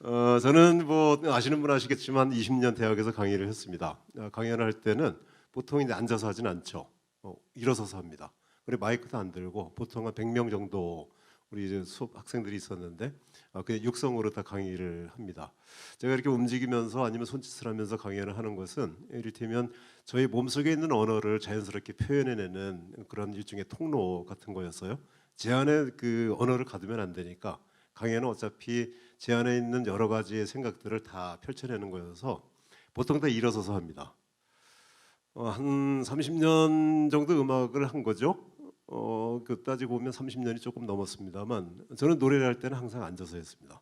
저는 뭐 아시는 분 아시겠지만 20년 대학에서 강의를 했습니다. 강연을 할 때는 보통 이제 앉아서 하진 않죠. 일어서서 합니다. 그리고 마이크도 안 들고 보통 한 100명 정도 우리 이제 수업 학생들이 있었는데 그냥 육성으로 다 강의를 합니다. 제가 이렇게 움직이면서 아니면 손짓을 하면서 강연을 하는 것은 이를테면 저희 몸속에 있는 언어를 자연스럽게 표현해내는 그런 일종의 통로 같은 거였어요. 제 안에 그 언어를 가두면 안 되니까 강연은 어차피 제 안에 있는 여러 가지의 생각들을 다 펼쳐내는 거여서 보통 다 일어서서 합니다. 한 30년 정도 음악을 한 거죠. 그 따지고 보면 30년이 조금 넘었습니다만 저는 노래를 할 때는 항상 앉아서 했습니다.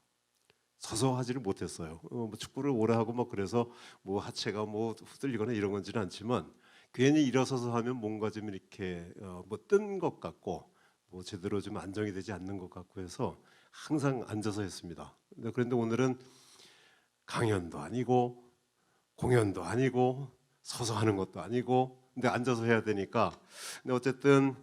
서서 하지를 못했어요. 뭐 축구를 오래 하고 뭐 그래서 뭐 하체가 뭐 후들리거나 이런 건지는 않지만 괜히 일어서서 하면 뭔가 좀 이렇게 뭐 뜬 것 같고 뭐 제대로 좀 안정이 되지 않는 것 같고 해서 항상 앉아서 했습니다. 그런데 오늘은 강연도 아니고 공연도 아니고 서서 하는 것도 아니고 근데 앉아서 해야 되니까 근데 어쨌든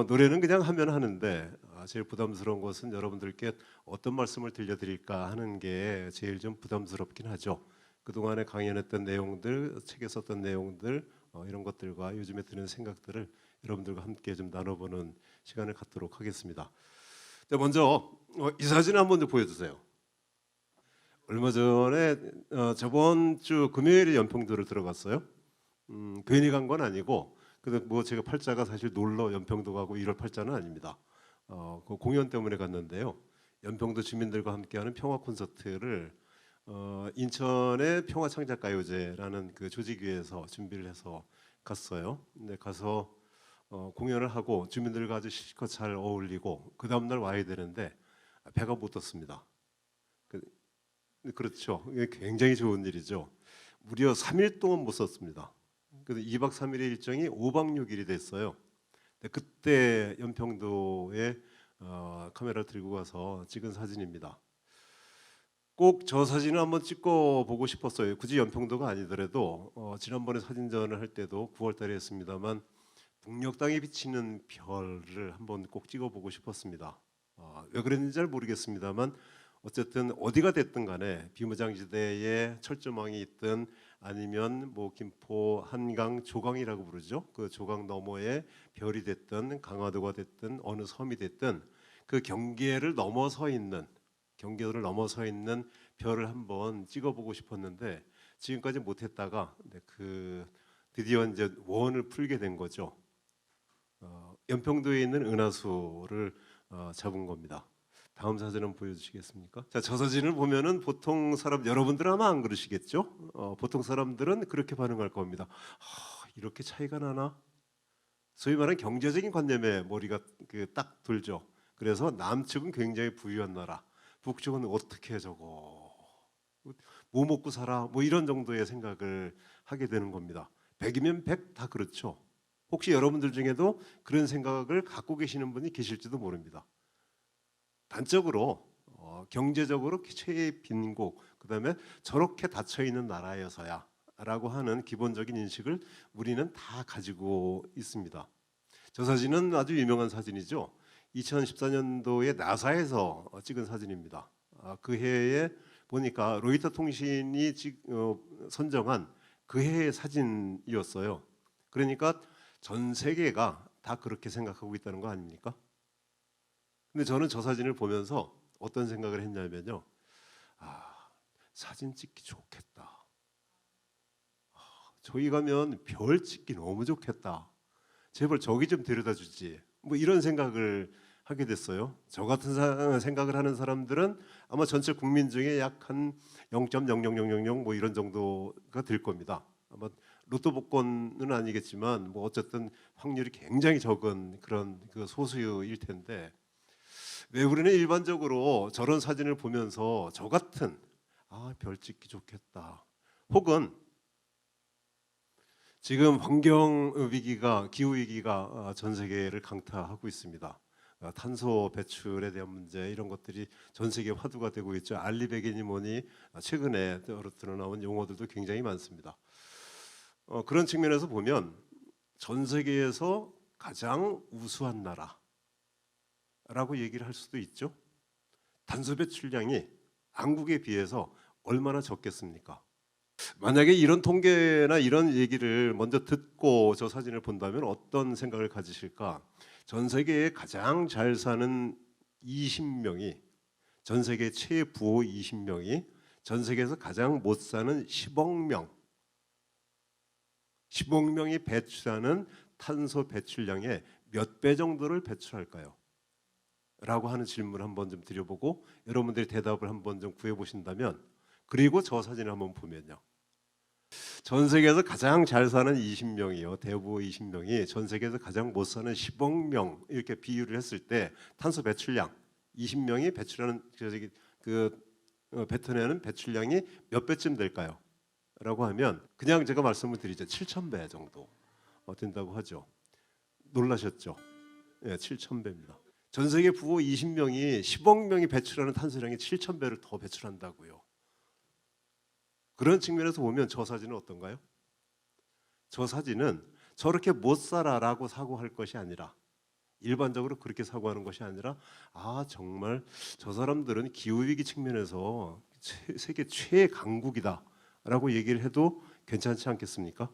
노래는 그냥 하면 하는데 제일 부담스러운 것은 여러분들께 어떤 말씀을 들려드릴까 하는 게 제일 좀 부담스럽긴 하죠. 그동안에 강연했던 내용들, 책에 썼던 내용들 이런 것들과 요즘에 드는 생각들을 여러분들과 함께 좀 나눠보는 시간을 갖도록 하겠습니다. 먼저 이 사진 한번 좀 보여주세요. 얼마 전에 저번 주 금요일에 연평도를 들어갔어요. 괜히 간 건 아니고 근데 뭐 제가 팔자가 사실 놀러 연평도 가고 1월 팔자는 아닙니다. 그 공연 때문에 갔는데요. 연평도 주민들과 함께하는 평화 콘서트를 인천의 평화창작가요제라는 그 조직위에서 준비를 해서 갔어요. 근데 가서 공연을 하고 주민들과 아주 실컷 잘 어울리고 그 다음날 와야 되는데 배가 못 떴습니다. 그- 그렇죠. 이게 굉장히 좋은 일이죠. 무려 3일 동안 못 썼습니다. 그래서 2박 3일의 일정이 5박 6일이 됐어요. 근데 그때 연평도에 카메라 들고 가서 찍은 사진입니다. 꼭 저 사진을 한번 찍어 보고 싶었어요. 굳이 연평도가 아니더라도 지난번에 사진전을 할 때도 9월 달에 했습니다만 북녘 땅에 비치는 별을 한번 꼭 찍어 보고 싶었습니다. 왜 그랬는지 잘 모르겠습니다만 어쨌든 어디가 됐든 간에 비무장지대에 철조망이 있든 아니면 뭐 김포 한강 조강이라고 부르죠. 그 조강 너머에 별이 됐든 강화도가 됐든 어느 섬이 됐든 그 경계를 넘어서 있는 별을 한번 찍어보고 싶었는데 지금까지 못했다가 그 드디어 이제 원을 풀게 된 거죠. 연평도에 있는 은하수를 잡은 겁니다. 다음 사진 한번 보여주시겠습니까? 자, 저 사진을 보면은 보통 사람 여러분들 아마 안 그러시겠죠? 보통 사람들은 그렇게 반응할 겁니다. 이렇게 차이가 나나? 소위 말하는 경제적인 관념에 머리가 딱 돌죠. 그래서 남측은 굉장히 부유한 나라, 북측은 어떻게 저거 뭐 먹고 살아? 뭐 이런 정도의 생각을 하게 되는 겁니다. 100이면 100 다 그렇죠. 혹시 여러분들 중에도 그런 생각을 갖고 계시는 분이 계실지도 모릅니다. 단적으로 경제적으로 최의 빈국, 그다음에 저렇게 닫혀 있는 나라여서야라고 하는 기본적인 인식을 우리는 다 가지고 있습니다. 저 사진은 아주 유명한 사진이죠. 2014년도에 나사에서 찍은 사진입니다. 그 해에 보니까 로이터 통신이 선정한 그 해의 사진이었어요. 그러니까 전 세계가 다 그렇게 생각하고 있다는 거 아닙니까? 근데 저는 저 사진을 보면서 어떤 생각을 했냐면요. 아, 사진 찍기 좋겠다. 저기 가면 별 찍기 너무 좋겠다. 제발 저기 좀 데려다 주지. 뭐 이런 생각을 하게 됐어요. 저 같은 생각을 하는 사람들은 아마 전체 국민 중에 약 한 0.00000 뭐 이런 정도가 될 겁니다. 아마 로또 복권은 아니겠지만 뭐 어쨌든 확률이 굉장히 적은 그런 그 소수일 텐데 왜 우리는 일반적으로 저런 사진을 보면서 저 같은 별 찍기 좋겠다. 혹은 지금 환경 위기가 기후 위기가 전 세계를 강타하고 있습니다. 탄소 배출에 대한 문제 이런 것들이 전 세계 화두가 되고 있죠. 알리베게니 뭐니 최근에 드러나온 용어들도 굉장히 많습니다. 그런 측면에서 보면 전 세계에서 가장 우수한 나라라고 얘기를 할 수도 있죠. 탄소 배출량이 안국에 비해서 얼마나 적겠습니까? 만약에 이런 통계나 이런 얘기를 먼저 듣고 저 사진을 본다면 어떤 생각을 가지실까? 전 세계에 가장 잘 사는 20명이, 전 세계 최부호 20명이 전 세계에서 가장 못 사는 10억 명, 10억 명이 배출하는 탄소 배출량의 몇 배 정도를 배출할까요? 라고 하는 질문을 한번 좀 드려보고 여러분들이 대답을 한번 좀 구해보신다면, 그리고 저 사진을 한번 보면요, 전 세계에서 가장 잘 사는 20명이요, 대부호 20명이 전 세계에서 가장 못 사는 10억 명 이렇게 비유를 했을 때 탄소 배출량 20명이 배출하는 뱉어내는 배출량이 몇 배쯤 될까요? 라고 하면 그냥 제가 말씀을 드리죠. 7,000배 정도 된다고 하죠. 놀라셨죠? 예, 7,000배입니다. 전 세계 부호 20명이 10억 명이 배출하는 탄소량이 7,000배를 더 배출한다고요. 그런 측면에서 보면 저 사진은 어떤가요? 저 사진은 저렇게 못 살아라고 사고할 것이 아니라, 일반적으로 그렇게 사고하는 것이 아니라, 아 정말 저 사람들은 기후위기 측면에서 세계 최강국이다라고 얘기를 해도 괜찮지 않겠습니까?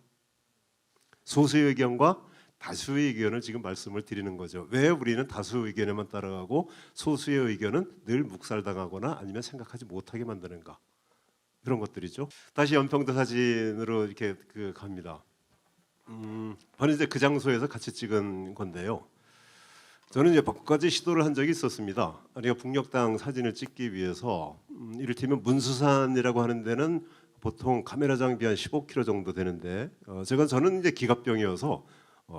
소수의 의견과 다수의 의견을 지금 말씀을 드리는 거죠. 왜 우리는 다수의 의견에만 따라가고 소수의 의견은 늘 묵살당하거나 아니면 생각하지 못하게 만드는가? 그런 것들이죠. 다시 연평도 사진으로 이렇게 갑니다. 저는 이제 그 장소에서 같이 찍은 건데요. 저는 이제 몇 가지 시도를 한 적이 있었습니다. 우리가 북녘땅 사진을 찍기 위해서 이를테면 문수산이라고 하는 데는 보통 카메라 장비 한 15kg 정도 되는데 저는 이제 기갑병이어서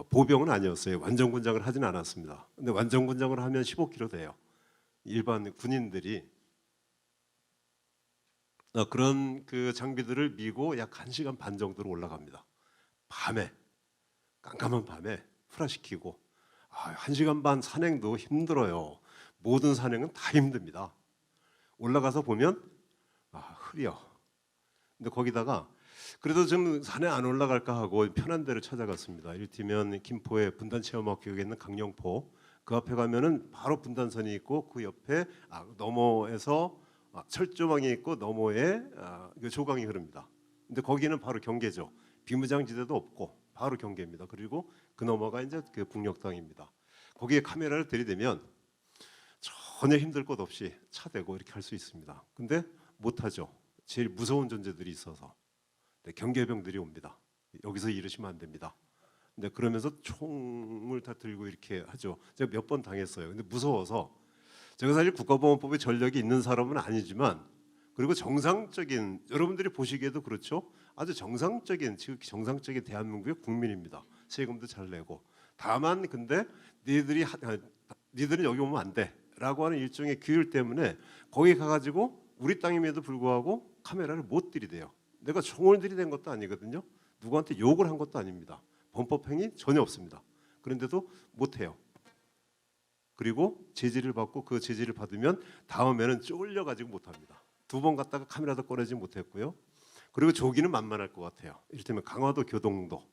보병은 아니었어요. 완전 군장을 하진 않았습니다. 근데 완전 군장을 하면 15kg 돼요. 일반 군인들이 그런 그 장비들을 미고 약 1시간 반 정도로 올라갑니다. 밤에, 깜깜한 밤에 풀화시키고, 1시간 반 산행도 힘들어요. 모든 산행은 다 힘듭니다. 올라가서 보면 흐려. 근데 거기다가 그래도 좀 산에 안 올라갈까 하고 편한 데를 찾아갔습니다. 이를테면 김포의 분단체험학교에 있는 강령포, 그 앞에 가면은 바로 분단선이 있고 그 옆에 너머에서 철조망이 있고 너머에 조강이 흐릅니다. 근데 거기는 바로 경계죠. 비무장지대도 없고 바로 경계입니다. 그리고 그 너머가 이제 그 북녘땅입니다. 거기에 카메라를 들이대면 전혀 힘들 것 없이 차 대고 이렇게 할 수 있습니다. 근데 못하죠. 제일 무서운 존재들이 있어서. 경계병들이 옵니다. 여기서 이러시면 안 됩니다. 근데 그러면서 총을 다 들고 이렇게 하죠. 제가 몇 번 당했어요. 근데 무서워서, 제가 사실 국가보안법에 전력이 있는 사람은 아니지만, 그리고 정상적인, 여러분들이 보시기에도 그렇죠, 아주 정상적인, 즉 정상적인 대한민국의 국민입니다. 세금도 잘 내고. 다만 근데 니들은 여기 오면 안 돼라고 하는 일종의 규율 때문에 거기 가가지고 우리 땅임에도 불구하고 카메라를 못 들이대요. 내가 총을 들이댄 것도 아니거든요. 누구한테 욕을 한 것도 아닙니다. 범법행위 전혀 없습니다. 그런데도 못해요. 그리고 제지를 받고 그 제지를 받으면 다음에는 쫄려가지고 못합니다. 2번 갔다가 카메라도 꺼내지 못했고요. 그리고 조기는 만만할 것 같아요. 이를테면 강화도 교동도.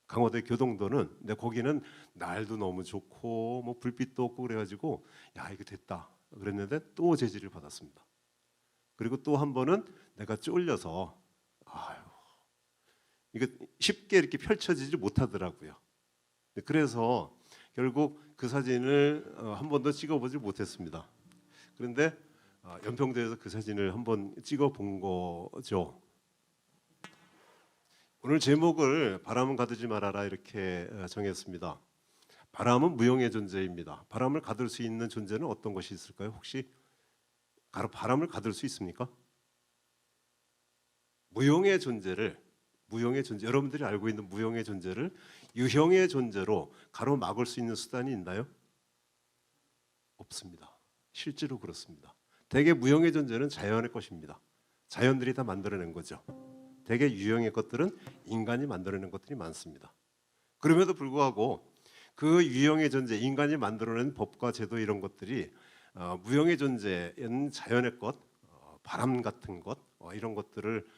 강화도의 교동도는, 근데 거기는 날도 너무 좋고 뭐 불빛도 없고 그래가지고 야 이거 됐다 그랬는데 또 제지를 받았습니다. 그리고 또 한 번은 내가 쫄려서 이거 쉽게 이렇게 펼쳐지지 못하더라고요. 그래서 결국 그 사진을 한 번도 찍어보지 못했습니다. 그런데 연평도에서 그 사진을 한번 찍어본 거죠. 오늘 제목을 바람은 가두지 말아라 이렇게 정했습니다. 바람은 무용의 존재입니다. 바람을 가둘 수 있는 존재는 어떤 것이 있을까요? 혹시 바람을 가둘 수 있습니까? 무용의 존재, 여러분들이 알고 있는 무용의 존재를 유형의 존재로 가로막을 수 있는 수단이 있나요? 없습니다. 실제로 그렇습니다. 대개 무형의 존재는 자연의 것입니다. 자연들이 다 만들어낸 거죠. 대개 유형의 것들은 인간이 만들어낸 것들이 많습니다. 그럼에도 불구하고 그 유형의 존재, 인간이 만들어낸 법과 제도 이런 것들이 무형의 존재인 자연의 것, 바람 같은 것 이런 것들을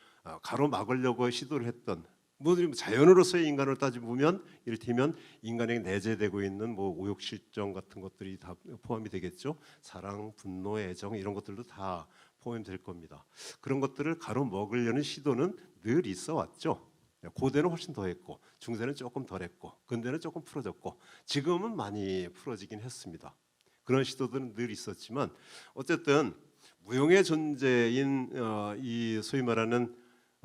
가로막으려고 시도를 했던, 뭐 자연으로서의 인간을 따지고 보면 이를테면 인간에게 내재되고 있는 뭐 오욕실정 같은 것들이 다 포함이 되겠죠. 사랑, 분노, 애정 이런 것들도 다 포함될 겁니다. 그런 것들을 가로막으려는 시도는 늘 있어 왔죠. 고대는 훨씬 더 했고 중세는 조금 덜 했고 근대는 조금 풀어졌고 지금은 많이 풀어지긴 했습니다. 그런 시도들은 늘 있었지만 어쨌든 무용의 존재인 이 소위 말하는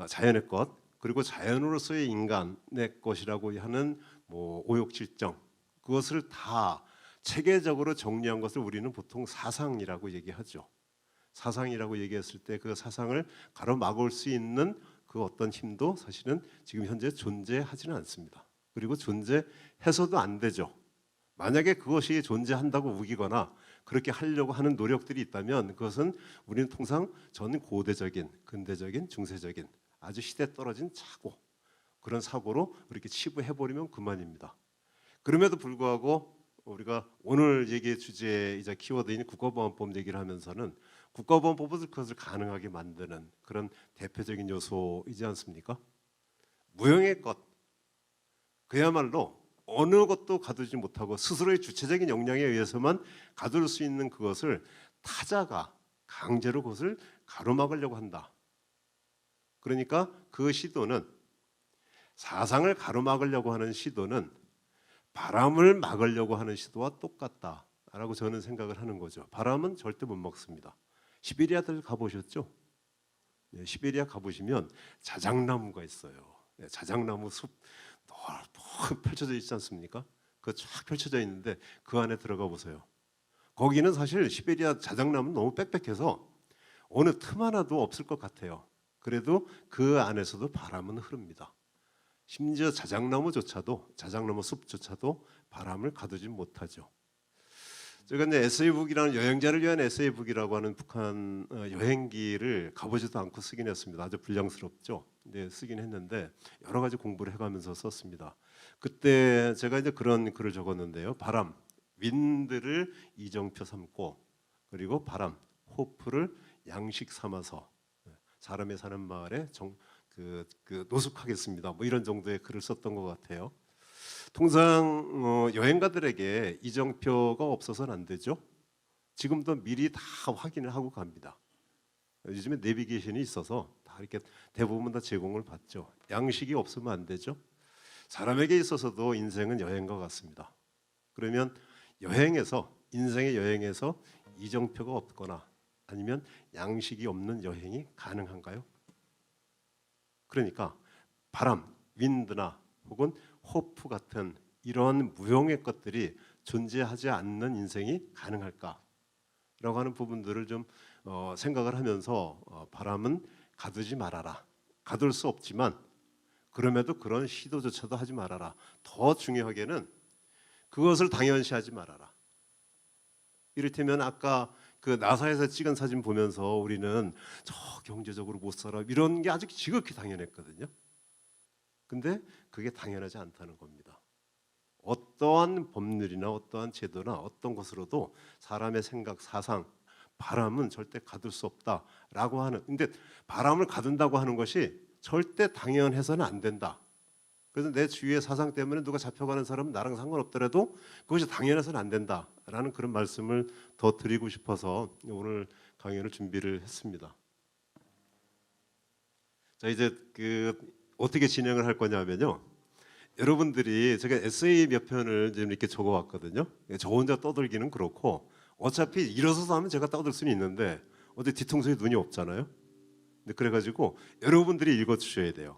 자연의 것 그리고 자연으로서의 인간의 것이라고 하는 뭐 오욕칠정 그것을 다 체계적으로 정리한 것을 우리는 보통 사상이라고 얘기하죠. 사상이라고 얘기했을 때 그 사상을 가로막을 수 있는 그 어떤 힘도 사실은 지금 현재 존재하지는 않습니다. 그리고 존재해서도 안 되죠. 만약에 그것이 존재한다고 우기거나 그렇게 하려고 하는 노력들이 있다면 그것은 우리는 통상 전 고대적인, 근대적인, 중세적인 아주 시대 떨어진 사고 그런 사고로 이렇게 치부해버리면 그만입니다. 그럼에도 불구하고 우리가 오늘 얘기의 주제이자 키워드인 국가보안법 얘기를 하면서는 국가보안법을 그것을 가능하게 만드는 그런 대표적인 요소이지 않습니까? 무형의 것 그야말로 어느 것도 가두지 못하고 스스로의 주체적인 역량에 의해서만 가둘 수 있는 그것을 타자가 강제로 그것을 가로막으려고 한다. 그러니까 그 시도는 사상을 가로막으려고 하는 시도는 바람을 막으려고 하는 시도와 똑같다라고 저는 생각을 하는 거죠. 바람은 절대 못 막습니다. 시베리아들 가보셨죠? 네, 시베리아 가보시면 자작나무가 있어요. 네, 자작나무 숲 넓게 펼쳐져 있지 않습니까? 그 쫙 펼쳐져 있는데 그 안에 들어가 보세요. 거기는 사실 시베리아 자작나무는 너무 빽빽해서 어느 틈 하나도 없을 것 같아요. 그래도 그 안에서도 바람은 흐릅니다. 심지어 자작나무 숲조차도 바람을 가두지 못하죠. 제가 이제 에세이북이라는 여행자를 위한 에세이북이라고 하는 북한 여행기를 가보지도 않고 쓰긴 했습니다. 아주 불량스럽죠. 근데 쓰긴 했는데 여러 가지 공부를 해가면서 썼습니다. 그때 제가 이제 그런 글을 적었는데요. 바람, 윈드를 이정표 삼고 그리고 바람, 호프를 양식 삼아서 사람이 사는 마을에 노숙하겠습니다. 뭐 이런 정도의 글을 썼던 것 같아요. 통상 여행가들에게 이정표가 없어서는 안 되죠. 지금도 미리 다 확인을 하고 갑니다. 요즘에 내비게이션이 있어서 다 이렇게 대부분 다 제공을 받죠. 양식이 없으면 안 되죠. 사람에게 있어서도 인생은 여행과 같습니다. 그러면 인생의 여행에서 이정표가 없거나 아니면 양식이 없는 여행이 가능한가요? 그러니까 바람, 윈드나 혹은 호프 같은 이런 무용의 것들이 존재하지 않는 인생이 가능할까라고 하는 부분들을 좀 생각을 하면서 바람은 가두지 말아라. 가둘 수 없지만 그럼에도 그런 시도조차도 하지 말아라. 더 중요하게는 그것을 당연시하지 말아라. 이를테면 아까 그 나사에서 찍은 사진 보면서 우리는 저 경제적으로 못 살아 이런 게 아주 지극히 당연했거든요. 근데 그게 당연하지 않다는 겁니다. 어떠한 법률이나 어떠한 제도나 어떤 것으로도 사람의 생각, 사상, 바람은 절대 가둘 수 없다라고 하는. 근데 바람을 가둔다고 하는 것이 절대 당연해서는 안 된다. 그래서 내 주위의 사상 때문에 누가 잡혀가는 사람은 나랑 상관없더라도 그것이 당연해서는 안 된다라는 그런 말씀을 더 드리고 싶어서 오늘 강연을 준비를 했습니다. 자, 이제 어떻게 진행을 할 거냐면요. 여러분들이 제가 에세이 몇 편을 지금 이렇게 적어왔거든요. 저 혼자 떠들기는 그렇고 어차피 일어서서 하면 제가 떠들 수는 있는데 어디 뒤통수에 눈이 없잖아요. 근데 그래가지고 여러분들이 읽어주셔야 돼요.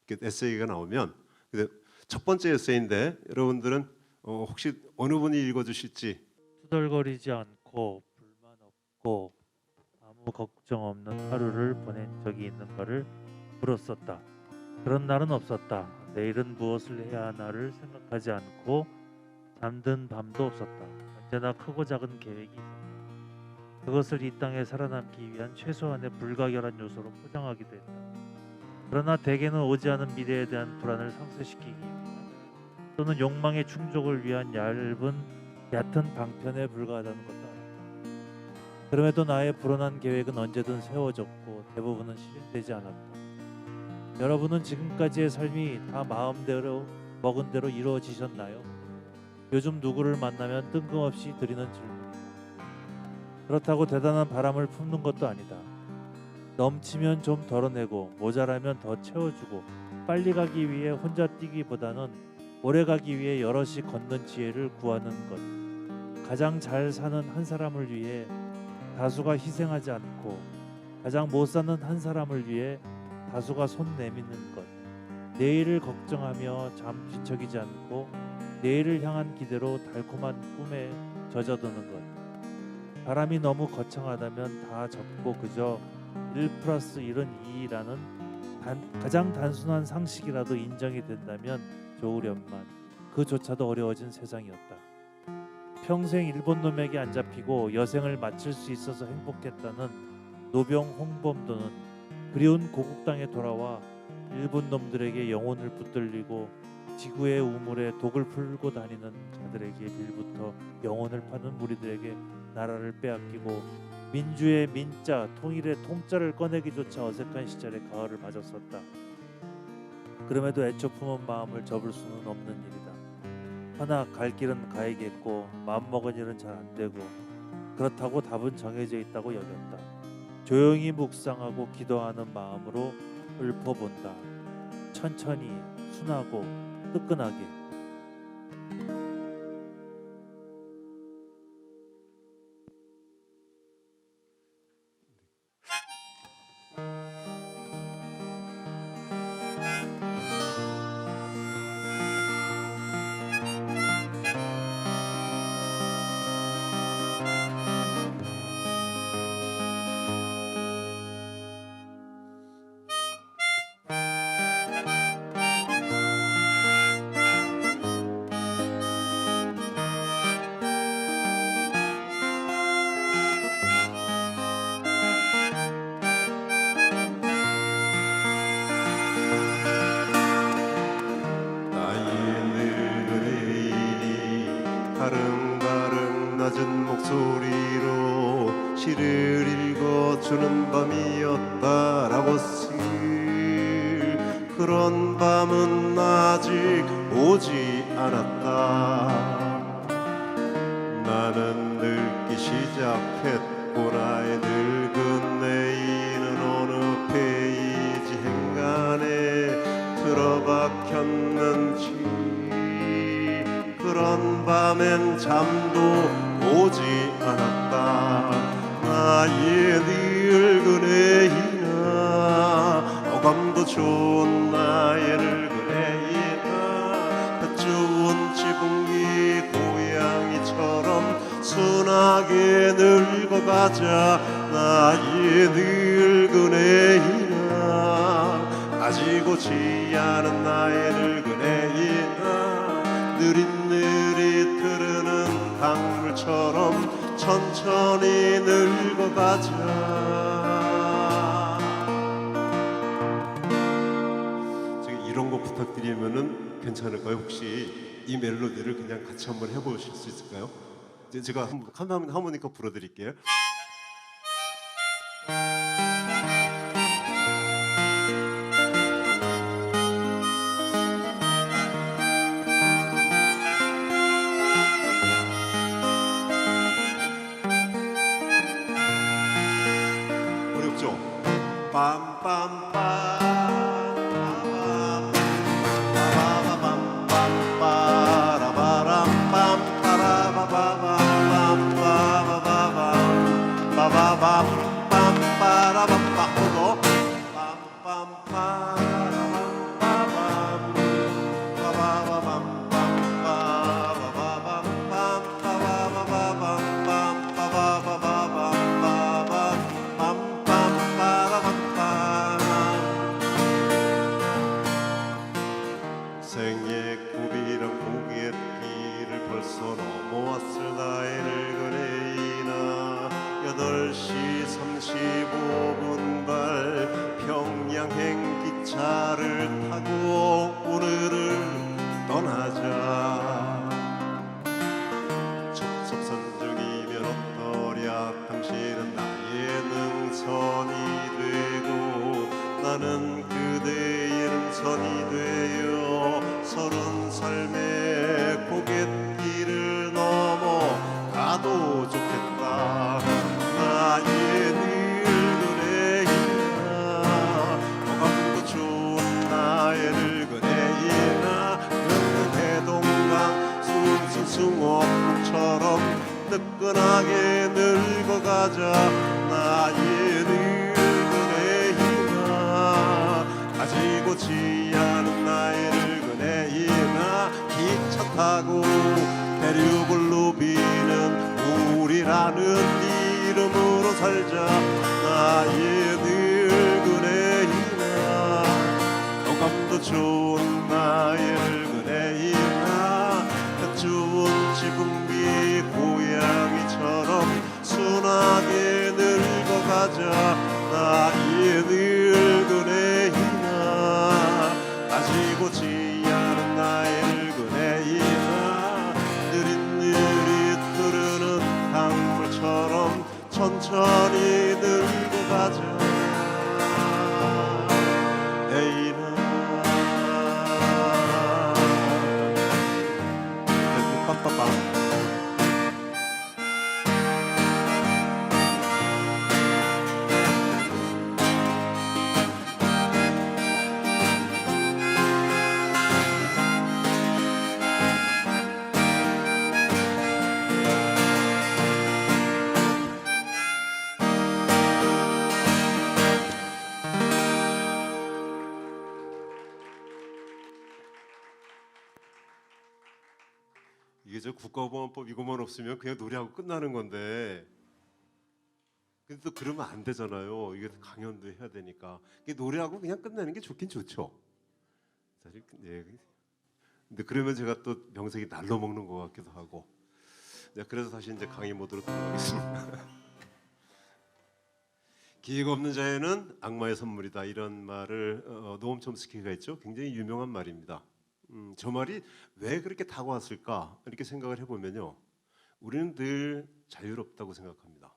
이렇게 에세이가 나오면 첫 번째 에세이인데 여러분들은 혹시 어느 분이 읽어주실지. 투덜거리지 않고 불만 없고 아무 걱정 없는 하루를 보낸 적이 있는가를 물었었다. 그런 날은 없었다. 내일은 무엇을 해야 하나를 생각하지 않고 잠든 밤도 없었다. 언제나 크고 작은 계획이 있었다. 그것을 이 땅에 살아남기 위한 최소한의 불가결한 요소로 포장하기도 했다. 그러나 대개는 오지 않은 미래에 대한 불안을 상쇄시키기 위한 또는 욕망의 충족을 위한 얕은 방편에 불과하다는 것도 알았다. 그럼에도 나의 불온한 계획은 언제든 세워졌고 대부분은 실현되지 않았다. 여러분은 지금까지의 삶이 다 마음대로 먹은 대로 이루어지셨나요? 요즘 누구를 만나면 뜬금없이 드리는 질문이다. 그렇다고 대단한 바람을 품는 것도 아니다. 넘치면 좀 덜어내고 모자라면 더 채워주고 빨리 가기 위해 혼자 뛰기보다는 오래 가기 위해 여럿이 걷는 지혜를 구하는 것. 가장 잘 사는 한 사람을 위해 다수가 희생하지 않고 가장 못 사는 한 사람을 위해 다수가 손 내미는 것. 내일을 걱정하며 잠 뒤척이지 않고 내일을 향한 기대로 달콤한 꿈에 젖어드는 것. 바람이 너무 거창하다면 다 접고 그저 1+1은 2라는 가장 단순한 상식이라도 인정이 된다면 좋으련만 그조차도 어려워진 세상이었다. 평생 일본 놈에게 안 잡히고 여생을 마칠 수 있어서 행복했다는 노병 홍범도는 그리운 고국 땅에 돌아와 일본 놈들에게 영혼을 붙들리고 지구의 우물에 독을 풀고 다니는 자들에게 빌부터 영혼을 파는 무리들에게 나라를 빼앗기고 민주의 민자, 통일의 통자를 꺼내기조차 어색한 시절에 가을을 맞았었다. 그럼에도 애초 품은 마음을 접을 수는 없는 일이다. 허나 갈 길은 가야겠고 마음먹은 일은 잘 안되고 그렇다고 답은 정해져 있다고 여겼다. 조용히 묵상하고 기도하는 마음으로 읊어본다. 천천히 순하고 뜨끈하게. 가릉가릉 낮은 목소리로 시를 읽어주는 밤이었다라고 쓸 그런 밤은 아직 오지 않았다. 나는 늙기 시작했고 나의 늙은 내일은 어느 페이지 행간에 틀어박혔는지 그런 밤엔 잠도 오지 않았다. 나의 늙은 애인아 어감도 좋은 나의 늙은 애인아 볕 좋은 지붕이 고양이처럼 순하게 늙어가자. 나의 늙은 애인아 아직 오지 않은 나의 늙은 애인아 느릿느릿 흐르는 강물처럼 천천히 늙어가자. 제가 이런 거 부탁드리면은 괜찮을까요? 혹시 이 멜로디를 그냥 같이 한번 해보실 수 있을까요? 제가 하모니카 불어드릴게요. 어렵죠? 생의 굽이랑 고갯길을 벌써 넘어왔을 나의 늙은 애인아 8시 35분 발 평양행 기차를 타고 오늘을 떠나자. 첩첩산중이면 어떠랴 당신은 나의 능선이 되고 나는 그대의 능선이 되어 30삶의 고갯길을 넘어 가도 좋겠다. 가자 나의 늙은의 희나 가지고 지하는 나의 늙은의 희나 기차 타고 대륙을 누비는 우리라는 이름으로 살자 나의 늙은의 희나 어감도 좋은 나의 늙은의 희나 그 좋은 지붕 위 고양이처럼 순하게 늙어가자 나의 늙은의 희나 가지고 지하는 나의 늙은의 희나 느릿느릿 흐르는 강물처럼 천천히 늙어가자 에이나 빠빠빠 이게 저 국가보안법 이것만 없으면 그냥 노래하고 끝나는 건데 근데 또 그러면 안 되잖아요. 이게 강연도 해야 되니까 이게 노래하고 그냥 끝내는 게 좋긴 좋죠. 사실 예. 근데 그러면 제가 또 명색이 날로 먹는 것 같기도 하고 네, 그래서 다시 이제 강의 모드로 돌아가겠습니다. 기회가 없는 자에는 악마의 선물이다 이런 말을 노엄 촘스키가 했죠. 굉장히 유명한 말입니다. 저 말이 왜 그렇게 다가왔을까 이렇게 생각을 해보면요, 우리는 늘 자유롭다고 생각합니다.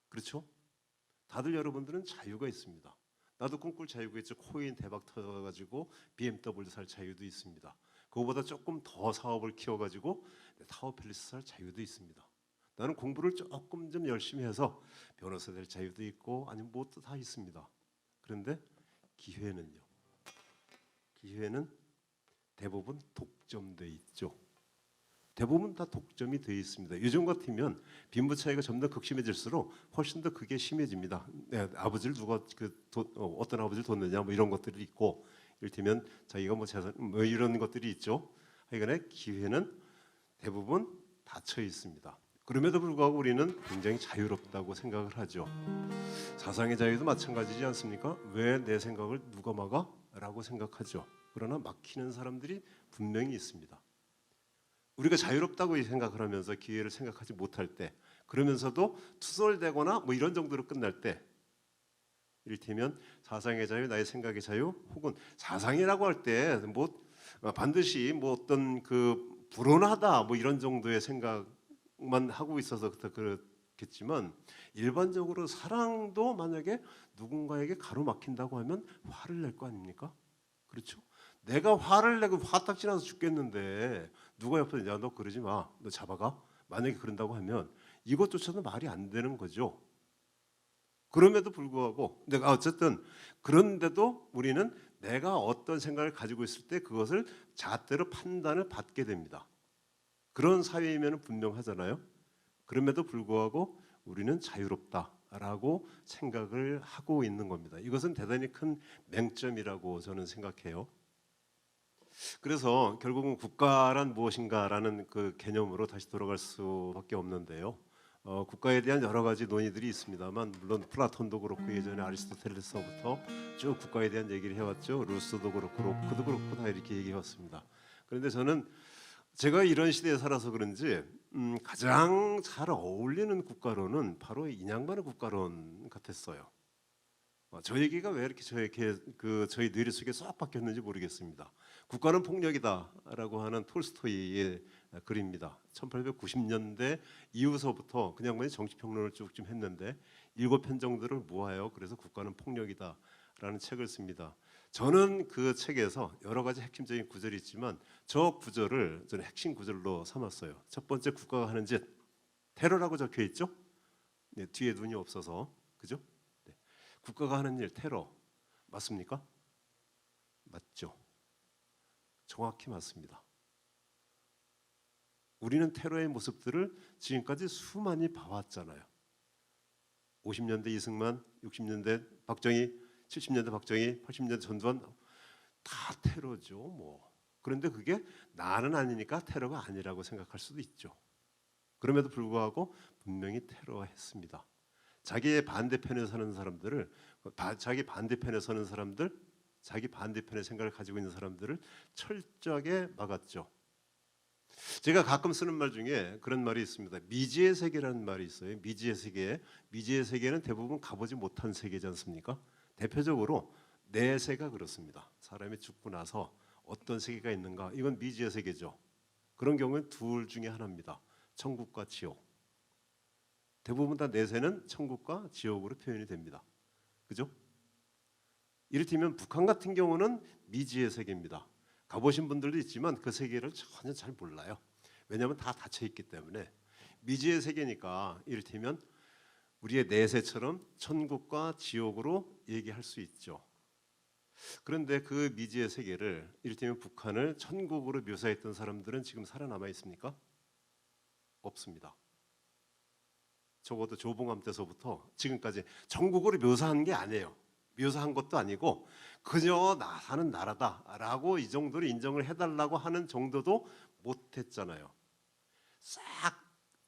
그렇죠? 다들 여러분들은 자유가 있습니다. 나도 꿈꿀 자유가 있죠. 코인 대박 터져가지고 BMW 살 자유도 있습니다. 그거보다 조금 더 사업을 키워가지고 타워팰리스 살 자유도 있습니다. 나는 공부를 조금 좀 열심히 해서 변호사 될 자유도 있고 아니면 뭐도 다 있습니다. 그런데 기회는요. 기회는 대부분 독점돼 있죠. 대부분 다 독점이 돼 있습니다. 요즘 같으면 빈부 차이가 점점 극심해질수록 훨씬 더 그게 심해집니다. 아버지를 누가 어떤 아버지를 뒀느냐 뭐 이런 것들이 있고, 이를테면 자기가 뭐 재산 뭐 이런 것들이 있죠. 하여간에 기회는 대부분 닫혀 있습니다. 그럼에도 불구하고 우리는 굉장히 자유롭다고 생각을 하죠. 사상의 자유도 마찬가지지 않습니까? 왜 내 생각을 누가 막아? 라고 생각하죠. 그러나 막히는 사람들이 분명히 있습니다. 우리가 자유롭다고 생각을 하면서 기회를 생각하지 못할 때, 그러면서도 투덜대거나 뭐 이런 정도로 끝날 때, 이를테면 사상의 자유, 나의 생각의 자유, 혹은 사상이라고 할 때 뭐 반드시 뭐 어떤 그 불온하다 뭐 이런 정도의 생각만 하고 있어서 그렇겠지만, 일반적으로 사랑도 만약에 누군가에게 가로막힌다고 하면 화를 낼 거 아닙니까? 그렇죠? 내가 화를 내고 화딱지 나서 죽겠는데 누가 옆에서 야 너 그러지 마, 너 잡아가, 만약에 그런다고 하면 이것조차도 말이 안 되는 거죠. 그럼에도 불구하고 내가 어쨌든 그런데도 우리는 내가 어떤 생각을 가지고 있을 때 그것을 잣대로 판단을 받게 됩니다. 그런 사회이면 분명하잖아요. 그럼에도 불구하고 우리는 자유롭다라고 생각을 하고 있는 겁니다. 이것은 대단히 큰 맹점이라고 저는 생각해요. 그래서 결국은 국가란 무엇인가라는 그 개념으로 다시 돌아갈 수밖에 없는데요. 국가에 대한 여러 가지 논의들이 있습니다만, 물론 플라톤도 그렇고 예전에 아리스토텔레스부터 쭉 국가에 대한 얘기를 해왔죠. 루소도 그렇고 로크도 그렇고 다 이렇게 얘기해왔습니다. 그런데 저는 제가 이런 시대에 살아서 그런지 가장 잘 어울리는 국가론은 바로 인양반의 국가론 같았어요. 저 얘기가 왜 이렇게 저희 뇌리 속에 쏙 박혔는지 모르겠습니다. 국가는 폭력이다라고 하는 톨스토이의 글입니다. 1890년대 이후서부터 그냥 정치평론을 쭉 좀 했는데 7편 정도를 모아요. 그래서 국가는 폭력이다라는 책을 씁니다. 저는 그 책에서 여러 가지 핵심적인 구절이 있지만 저 구절을 저는 핵심 구절로 삼았어요. 첫 번째, 국가가 하는 짓 테러라고 적혀 있죠. 네, 뒤에 눈이 없어서 그죠? 네. 국가가 하는 일 테러 맞습니까? 맞죠. 정확히 맞습니다. 우리는 테러의 모습들을 지금까지 수많이 봐왔잖아요. 50년대 이승만, 60년대 박정희, 70년대 박정희, 80년대 전두환 다 테러죠. 뭐. 그런데 그게 나는 아니니까 테러가 아니라고 생각할 수도 있죠. 그럼에도 불구하고 분명히 테러했습니다. 자기의 반대편에 서는 사람들을 자기 반대편에 서는 사람들, 자기 반대편의 생각을 가지고 있는 사람들을 철저하게 막았죠. 제가 가끔 쓰는 말 중에 그런 말이 있습니다. 미지의 세계라는 말이 있어요. 미지의 세계. 미지의 세계는 대부분 가보지 못한 세계지 않습니까? 대표적으로 내세가 그렇습니다. 사람이 죽고 나서 어떤 세계가 있는가? 이건 미지의 세계죠. 그런 경우는 둘 중에 하나입니다. 천국과 지옥. 대부분 다 내세는 천국과 지옥으로 표현이 됩니다. 그죠? 이를테면 북한 같은 경우는 미지의 세계입니다. 가보신 분들도 있지만 그 세계를 전혀 잘 몰라요. 왜냐하면 다 닫혀 있기 때문에. 미지의 세계니까 이를테면 우리의 내세처럼 천국과 지옥으로 얘기할 수 있죠. 그런데 그 미지의 세계를 이를테면 북한을 천국으로 묘사했던 사람들은 지금 살아남아 있습니까? 없습니다. 적어도 조봉암 때서부터 지금까지 천국으로 묘사한 게 아니에요. 묘사한 것도 아니고 그저 나 사는 나라다라고 이 정도로 인정을 해달라고 하는 정도도 못했잖아요. 싹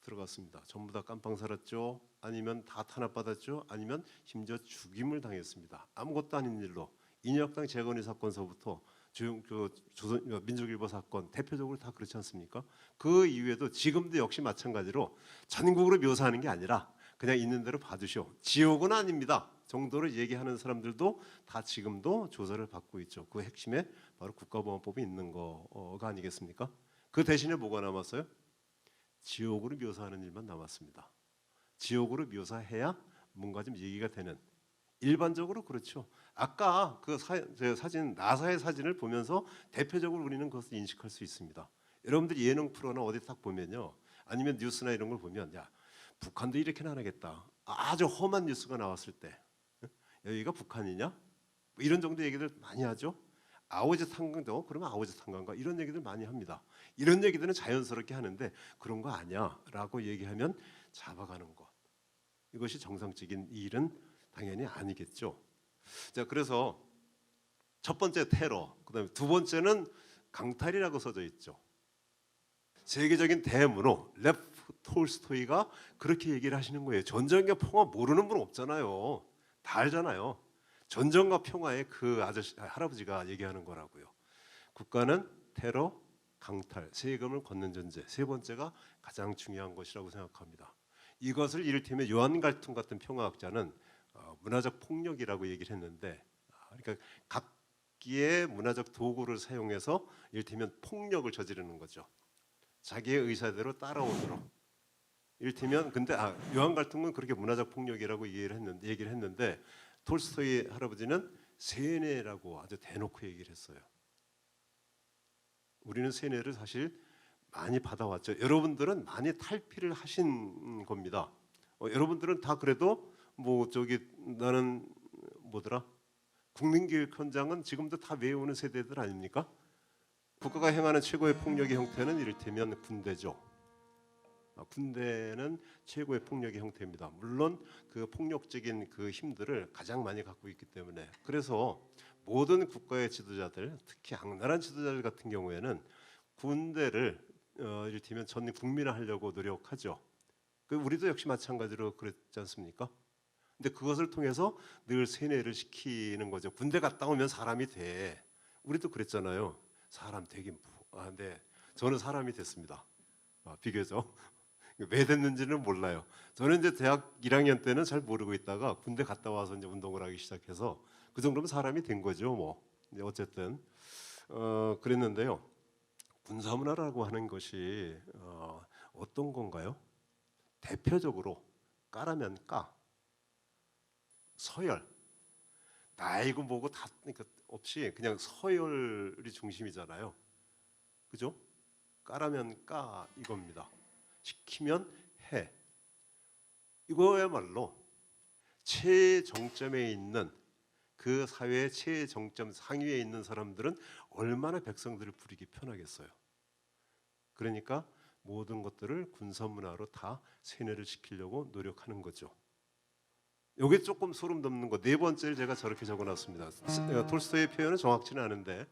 들어갔습니다. 전부 다 깜빵 살았죠. 아니면 다 탄압받았죠. 아니면 심지어 죽임을 당했습니다. 아무것도 아닌 일로 인혁당 재건의 사건서부터 민족일보 사건 대표적으로 다 그렇지 않습니까? 그 이후에도 지금도 역시 마찬가지로 전국으로 묘사하는 게 아니라 그냥 있는 대로 봐주시오. 지옥은 아닙니다. 정도로 얘기하는 사람들도 다 지금도 조사를 받고 있죠. 그 핵심에 바로 국가보안법이 있는 거가 아니겠습니까? 그 대신에 뭐가 남았어요? 지옥으로 묘사하는 일만 남았습니다. 지옥으로 묘사해야 뭔가 좀 얘기가 되는. 일반적으로 그렇죠. 아까 그 사진 나사의 사진을 보면서 대표적으로 우리는 그것을 인식할 수 있습니다. 여러분들이 예능 프로나 어디 딱 보면요, 아니면 뉴스나 이런 걸 보면 야 북한도 이렇게는 안 하겠다. 아주 험한 뉴스가 나왔을 때 여기가 북한이냐? 뭐 이런 정도 얘기들 많이 하죠. 아오지 탄광도 그러면 아오지 탄광가 이런 얘기들 많이 합니다. 이런 얘기들은 자연스럽게 하는데 그런 거 아니야라고 얘기하면 잡아가는 것. 이것이 정상적인 일은 당연히 아니겠죠. 자, 그래서 첫 번째 테러, 그다음에 두 번째는 강탈이라고 써져 있죠. 세계적인 대문호 레프 톨스토이가 그렇게 얘기를 하시는 거예요. 전쟁과 평화 모르는 분 없잖아요. 다 알잖아요. 전쟁과 평화의 그 아저씨 할아버지가 얘기하는 거라고요. 국가는 테러, 강탈, 세금을 걷는 전제. 세 번째가 가장 중요한 것이라고 생각합니다. 이것을 이를테면 요한 갈퉁 같은 평화학자는 문화적 폭력이라고 얘기를 했는데, 그러니까 각기의 문화적 도구를 사용해서 이를테면 폭력을 저지르는 거죠. 자기의 의사대로 따라오도록. 이를테면 근데 요한 갈퉁은 그렇게 문화적 폭력이라고 얘기를 했는데 톨스토이 할아버지는 세뇌라고 아주 대놓고 얘기를 했어요. 우리는 세뇌를 사실 많이 받아왔죠. 여러분들은 많이 탈피를 하신 겁니다. 여러분들은 다 그래도 뭐 저기 나는 뭐더라? 국민교육 현장은 지금도 다 외우는 세대들 아닙니까? 국가가 행하는 최고의 폭력의 형태는 이를테면 군대죠. 군대는 최고의 폭력의 형태입니다. 물론 그 폭력적인 그 힘들을 가장 많이 갖고 있기 때문에 그래서 모든 국가의 지도자들, 특히 악랄한 지도자들 같은 경우에는 군대를 이를테면 전 국민화하려고 노력하죠. 그 우리도 역시 마찬가지로 그랬지 않습니까? 근데 그것을 통해서 늘 세뇌를 시키는 거죠. 군대 갔다 오면 사람이 돼. 우리도 그랬잖아요. 사람 되긴 네. 저는 사람이 됐습니다. 비교적. 왜 됐는지는 몰라요. 저는 이제 대학 1학년 때는 잘 모르고 있다가 군대 갔다 와서 이제 운동을 하기 시작해서 그 정도면 사람이 된 거죠. 뭐 어쨌든 그랬는데요. 군사문화라고 하는 것이 어떤 건가요? 대표적으로 까라면 까, 서열, 나이고 뭐고 다 그러니까 없이 그냥 서열이 중심이잖아요. 그죠? 까라면 까 이겁니다. 시키면 해. 이거야말로 최정점에 있는 그 사회의 최정점 상위에 있는 사람들은 얼마나 백성들을 부리기 편하겠어요. 그러니까 모든 것들을 군사문화로 다 세뇌를 시키려고 노력하는 거죠. 이게 조금 소름 돋는 거. 네 번째를 제가 저렇게 적어놨습니다. 톨스토이의 표현은 정확치는 않은데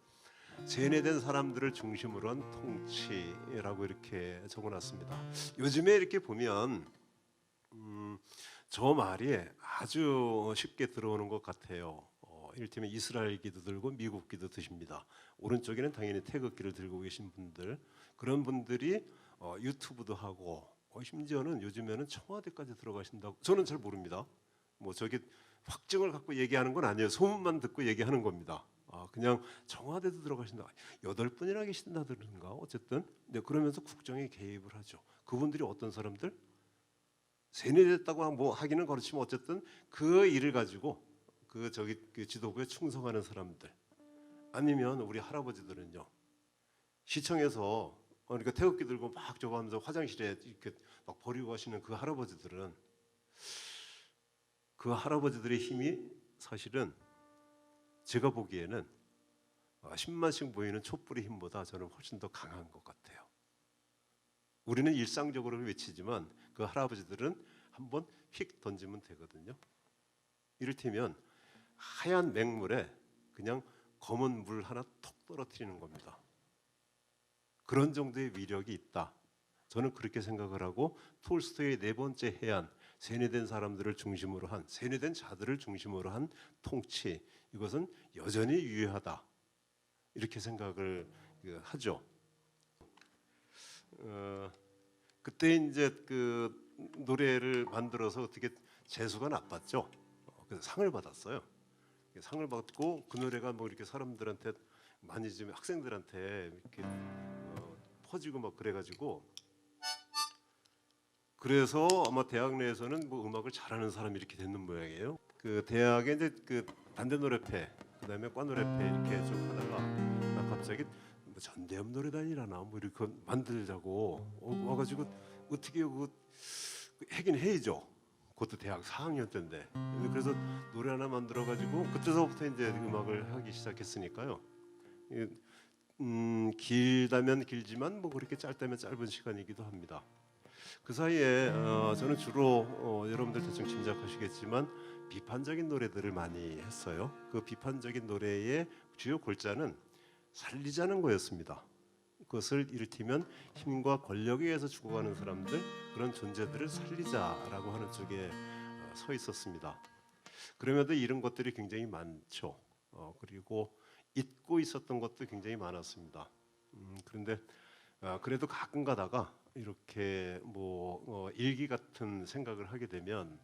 세뇌된 사람들을 중심으로 한 통치라고 이렇게 적어놨습니다. 요즘에 이렇게 보면 저 말이 아주 쉽게 들어오는 것 같아요. 이를테면 이스라엘기도 들고 미국기도 드십니다. 오른쪽에는 당연히 태극기를 들고 계신 분들, 그런 분들이 유튜브도 하고 심지어는 요즘에는 청와대까지 들어가신다고. 저는 잘 모릅니다. 뭐 저게 확증을 갖고 얘기하는 건 아니에요. 소문만 듣고 얘기하는 겁니다. 그냥 청와대도 들어가신다. 8분이나 계신다든가 어쨌든. 네, 그러면서 국정에 개입을 하죠. 그분들이 어떤 사람들? 세뇌됐다고 뭐 하기는 그렇지만 어쨌든 그 일을 가지고 그 지도부에 충성하는 사람들. 아니면 우리 할아버지들은요. 시청에서 그러니까 태극기 들고 막 저거 하면서 화장실에 이렇게 막 버리고 가시는 그 할아버지들은, 그 할아버지들의 힘이 사실은 제가 보기에는 10만씩 보이는 촛불의 힘보다 저는 훨씬 더 강한 것 같아요. 우리는 일상적으로 외치지만 그 할아버지들은 한번 휙 던지면 되거든요. 이를테면 하얀 맹물에 그냥 검은 물 하나 톡 떨어뜨리는 겁니다. 그런 정도의 위력이 있다. 저는 그렇게 생각을 하고, 톨스토이의 네 번째 해안, 세뇌된 사람들을 중심으로 한, 세뇌된 자들을 중심으로 한 통치, 이것은 여전히 유효하다. 이렇게 생각을 하죠. 그때 이제 그 노래를 만들어서 어떻게 재수가 나빴죠. 그래서 상을 받았어요. 상을 받고 그 노래가 뭐 이렇게 사람들한테 많이 좀 학생들한테 이렇게 퍼지고 막 그래가지고, 그래서 아마 대학 내에서는 뭐 음악을 잘하는 사람이 이렇게 됐는 모양이에요. 그 대학에 이제 그 단대 노래패, 그다음에 과 노래패 이렇게 쭉 하다가 갑자기 뭐 전대협 노래단이라나 뭐 이렇게 만들자고 와가지고 어떻게 그 하긴 해야죠. 그것도 대학 4학년 때인데. 그래서 노래 하나 만들어가지고 그때서부터 이제 음악을 하기 시작했으니까요. 길다면 길지만 뭐 그렇게 짧다면 짧은 시간이기도 합니다. 그 사이에 저는 주로 여러분들 대충 짐작하시겠지만 비판적인 노래들을 많이 했어요. 그 비판적인 노래의 주요 골자는 살리자는 거였습니다. 그것을 이를테면 힘과 권력에 의해서 죽어가는 사람들, 그런 존재들을 살리자라고 하는 쪽에 서 있었습니다. 그럼에도 이런 것들이 굉장히 많죠. 그리고 잊고 있었던 것도 굉장히 많았습니다. 그런데 그래도 가끔 가다가 이렇게 뭐 일기 같은 생각을 하게 되면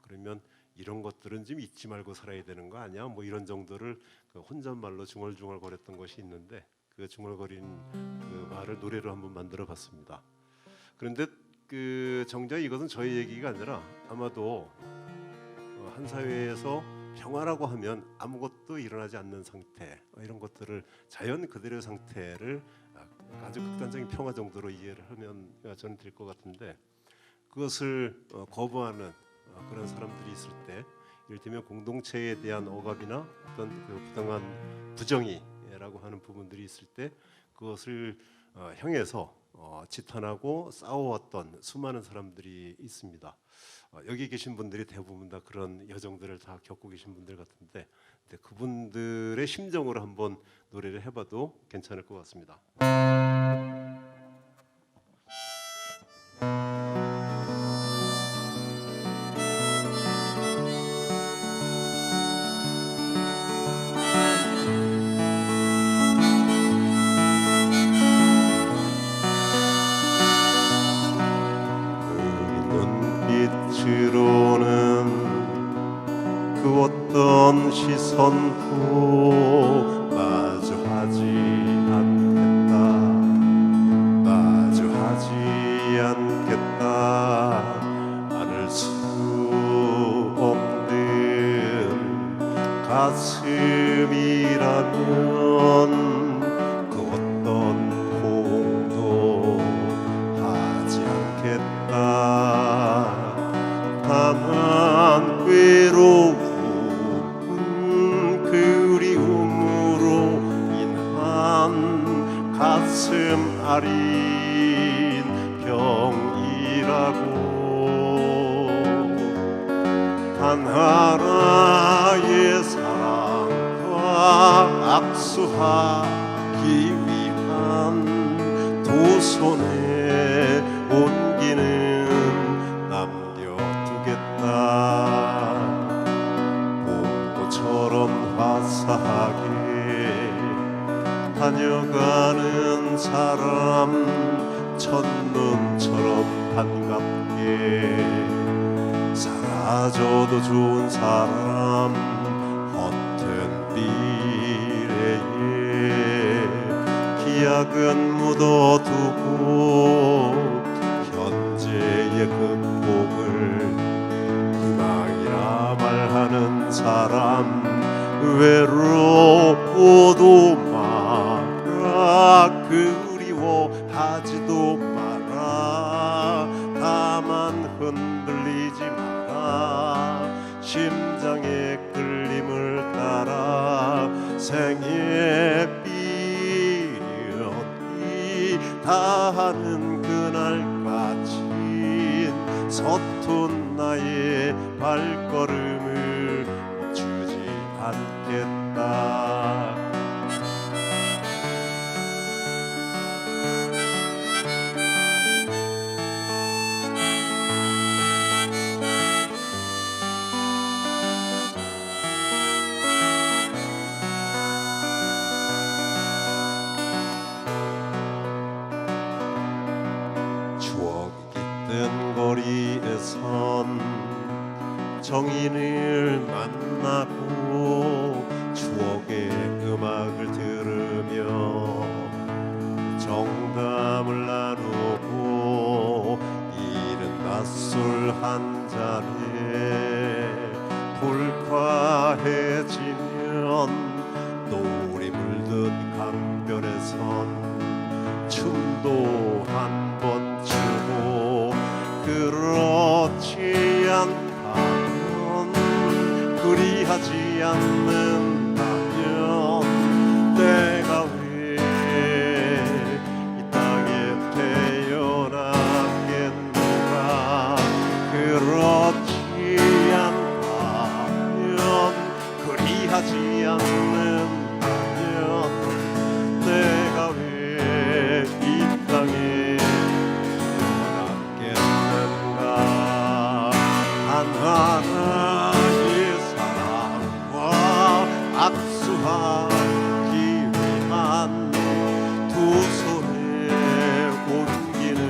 그러면 이런 것들은 좀 잊지 말고 살아야 되는 거 아니야? 뭐 이런 정도를 그 혼잣말로 중얼중얼거렸던 것이 있는데, 그 중얼거린 그 말을 노래로 한번 만들어봤습니다. 그런데 그 정작 이것은 저희 얘기가 아니라 아마도 한 사회에서 평화라고 하면 아무것도 일어나지 않는 상태, 이런 것들을 자연 그대로의 상태를 아주 극단적인 평화 정도로 이해를 하면 저는 될 것 같은데, 그것을 거부하는 그런 사람들이 있을 때, 이를테면 공동체에 대한 억압이나 어떤 그 부당한 부정의라고 하는 부분들이 있을 때 그것을 향해서 지탄하고 싸워왔던 수많은 사람들이 있습니다. 여기 계신 분들이 대부분 다 그런 여정들을 다 겪고 계신 분들 같은데, 그분들의 심정으로 한번 노래를 해봐도 괜찮을 것 같습니다. 눈빛으로는 그 어떤 시선도 마주하지 않겠다, 마주하지 않겠다. 안을 수 없는 가슴이라면 그 어떤 포옹도 하지 않겠다. 다만 외로운 그리움으로 인한 가슴 아린 병이라고. 하나의 사랑과 악수하기 위한 두 손에 온기는 남겨두겠다. 봄꽃처럼 화사하게 다녀가는 사람, 첫눈처럼 반갑게 사라져도 좋은 사람, 헛된 미래에 기약은 묻어두고 현재의 극복을 희망이라 말하는 사람, 외로워도 마라, 그리워하지도 마라, 다만 흔들리지 마라. 심장의 끌림을 따라 생의 비련이 다하는 그날까지 서툰 나의 발걸음을 멈추지 않겠다. 추억이 깃든 거리에선 정인을 만나고 추억의 음악을 들으며 정담을 나누고 이른 낮술 한 잔에 불쾌해지면 노을이 물든 강변에선 춤도 한 번 추고, 그렇지 않다면, 그리하지 않는다면 내가 왜 이 땅에 태어났겠는가. 그렇지 않다면, 그리하지 않는다면 내가 왜 이 땅에 태어났겠는가. 하나의 사랑과 악수하기 위한 두 손의 온기는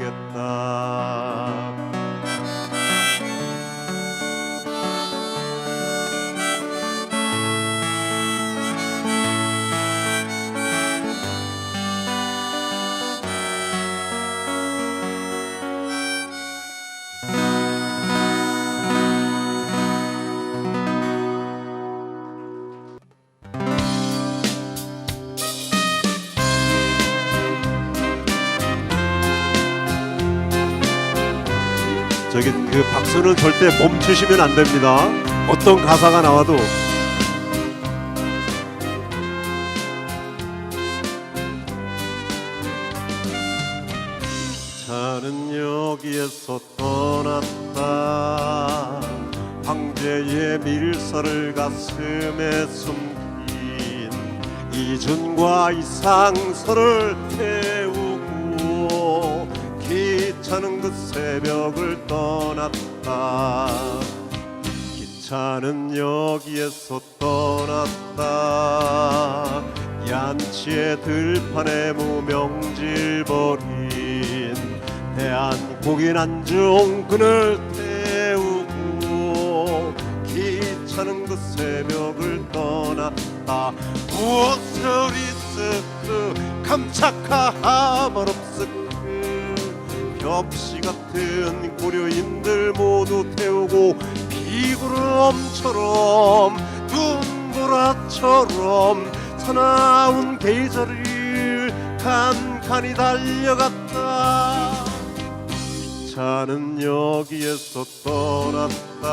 남겨두겠다. 저기 그 박수는 절대 멈추시면 안 됩니다. 어떤 가사가 나와도. 자는 여기에서 떠났다. 황제의 밀서를 가슴에 숨긴 이준과 이상서를 태우고 기차는 그 새벽을 떠났다. 기차는 여기에서 떠났다. 얀치의 들판에 무명질 버린 대한국인 안중근을 태우고 기차는 그 새벽을 떠났다. 무엇을 있을까 깜짝하마롭스크 엽시 같은 고려인들 모두 태우고 비구름처럼 눈보라처럼 사나운 계절을 간간히 달려갔다. 기차는 여기에서 떠났다.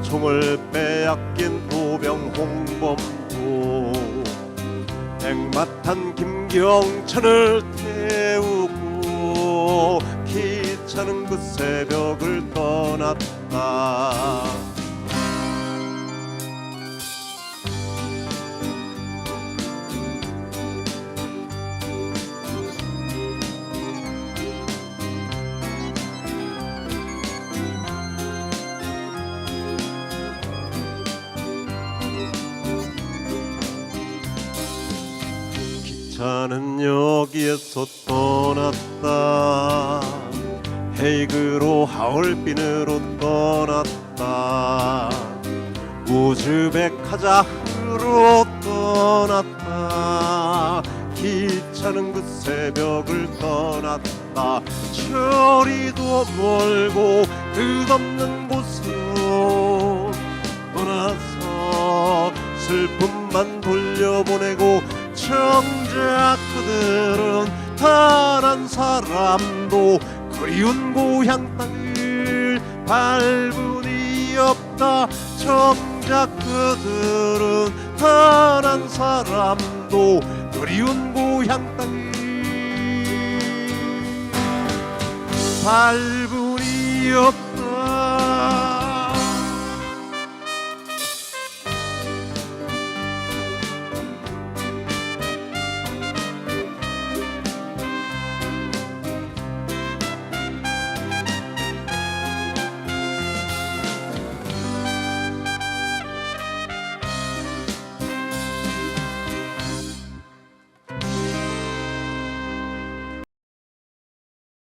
총을 빼앗긴 보병 홍범도 백마탄 김경천을 태우고 기차 귀찮은 그 새벽을 떠났다. 기차는 여기에서 떠났다. 헤이그로 하얼빈으로 떠났다. 우즈베카자흐로 떠났다. 기차는 그 새벽을 떠났다. 저리도 멀고 끝없는 곳으로 떠나서 슬픔만 돌려보내고, 정작 그들은 단 한 사람도 그리운 고향 땅을 밟은 이 없다. 정작 그들은 단 한 사람도 그리운 고향 땅을 밟은 이 없다.